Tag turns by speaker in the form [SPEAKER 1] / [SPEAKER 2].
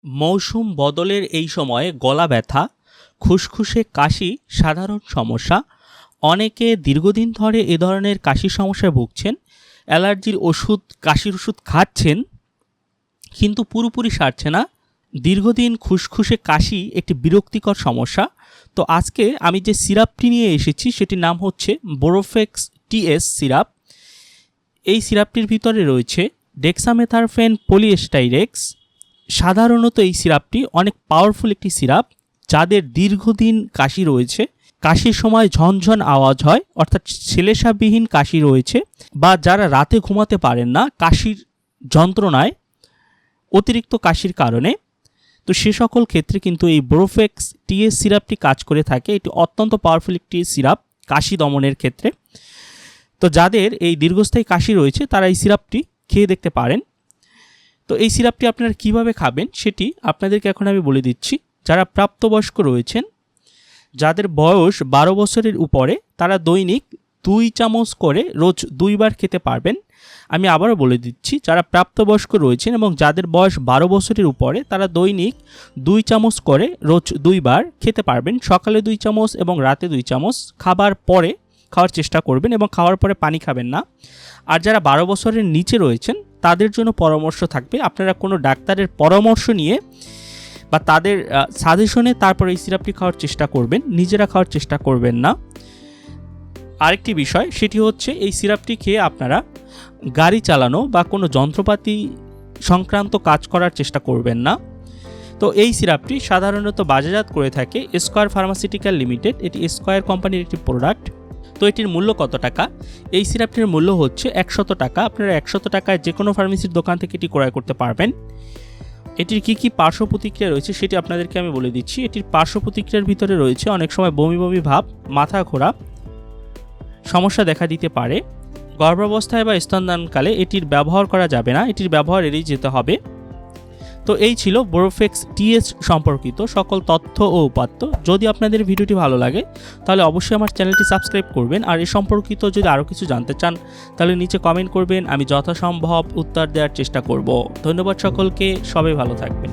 [SPEAKER 1] মৌসুম বদলের এই সময়ে গলা ব্যথা, খুসখুসে কাশি সাধারণ সমস্যা। অনেকে দীর্ঘদিন ধরে এ ধরনের কাশির সমস্যায় ভুগছেন। অ্যালার্জির ওষুধ, কাশির ওষুধ খাচ্ছেন, কিন্তু পুরোপুরি সারছে না। দীর্ঘদিন খুসখুসে কাশি একটি বিরক্তিকর সমস্যা। তো আজকে আমি যে সিরাপটি নিয়ে এসেছি সেটির নাম হচ্ছে বোরোফেক্স টিএস সিরাপ। এই সিরাপটির ভিতরে রয়েছে ডেক্সামেথারফেন পলিএস্টাইরেক্স। সাধারণত এই সিরাপটি অনেক পাওয়ারফুল একটি সিরাপ। যাদের দীর্ঘদিন কাশি রয়েছে, কাশির সময় ঝনঝন আওয়াজ হয়, অর্থাৎ ছেলেসাবিহীন কাশি রয়েছে, বা যারা রাতে ঘুমাতে পারেন না কাশির যন্ত্রণায়, অতিরিক্ত কাশির কারণে, তো সে সকল ক্ষেত্রে কিন্তু এই বোরোফেক্স টিএস সিরাপটি কাজ করে থাকে। এটি অত্যন্ত পাওয়ারফুল একটি সিরাপ কাশি দমনের ক্ষেত্রে। তো যাদের এই দীর্ঘস্থায়ী কাশি রয়েছে তারা এই সিরাপটি খেয়ে দেখতে পারেন। তো এই সিরাপটি আপনারা কিভাবে খাবেন সেটি আপনাদেরকে এখন আমি বলে দিচ্ছি। যারা প্রাপ্তবয়স্ক রয়েছেন, যাদের বয়স 12 বছরের উপরে, তারা দৈনিক 2 চামচ করে রোজ 2 বার খেতে পারবেন। আমি আবারও বলে দিচ্ছি, যারা প্রাপ্তবয়স্ক রয়েছেন এবং যাদের বয়স 12 বছরের উপরে, তারা দৈনিক 2 চামচ করে রোজ 2 বার খেতে পারবেন। সকালে 2 চামচ এবং রাতে 2 চামচ। খাবার পরে খাওয়ার চেষ্টা করবেন এবং খাওয়ার পরে পানি খাবেন না। আর যারা 12 বছরের নিচে রয়েছেন তাদের জন্য পরামর্শ থাকবে, আপনারা কোনো ডাক্তারের পরামর্শ নিয়ে বা তাদের সাজেশনে তারপর এই সিরাপটি খাওয়ার চেষ্টা করবেন, নিজেরা খাওয়ার চেষ্টা করবেন না। আরেকটি বিষয়, সেটি হচ্ছে এই সিরাপটি খেয়ে আপনারা গাড়ি চালানো বা কোনো যন্ত্রপাতি সংক্রান্ত কাজ করার চেষ্টা করবেন না। তো এই সিরাপটি সাধারণত বাজারজাত করে থাকে স্কয়ার ফার্মাসিউটিক্যাল লিমিটেড। এটি স্কয়ার কোম্পানির একটি প্রোডাক্ট। তো এটির মূল্য কত টাকা? এই সিরাপটির মূল্য হচ্ছে 100 টাকা। আপনারা 100 টাকায় যে কোনো ফার্মেসির দোকান থেকে এটি ক্রয় করতে পারবেন। এটির কী পার্শ্ব প্রতিক্রিয়া রয়েছে সেটি আপনাদেরকে আমি বলে দিচ্ছি। এটির পার্শ্ব প্রতিক্রিয়ার ভিতরে রয়েছে অনেক সময় বমি বমি ভাব, মাথা ঘোরা সমস্যা দেখা দিতে পারে। গর্ভাবস্থায় বা স্তনদানকালে এটির ব্যবহার করা যাবে না, এটির ব্যবহার এড়িয়ে যেতে হবে। তো এই ছিল বোরোফেক্স টিএস সম্পর্কিত সকল তথ্য ও উপাত্ত। যদি আপনাদের ভিডিওটি ভালো লাগে তাহলে অবশ্যই আমার চ্যানেলটি সাবস্ক্রাইব করবেন। আর এই সম্পর্কিত যদি আরও কিছু জানতে চান তাহলে নিচে কমেন্ট করবেন, আমি যথাসম্ভব উত্তর দেওয়ার চেষ্টা করব। ধন্যবাদ সকলকে, সবাই ভালো থাকবেন।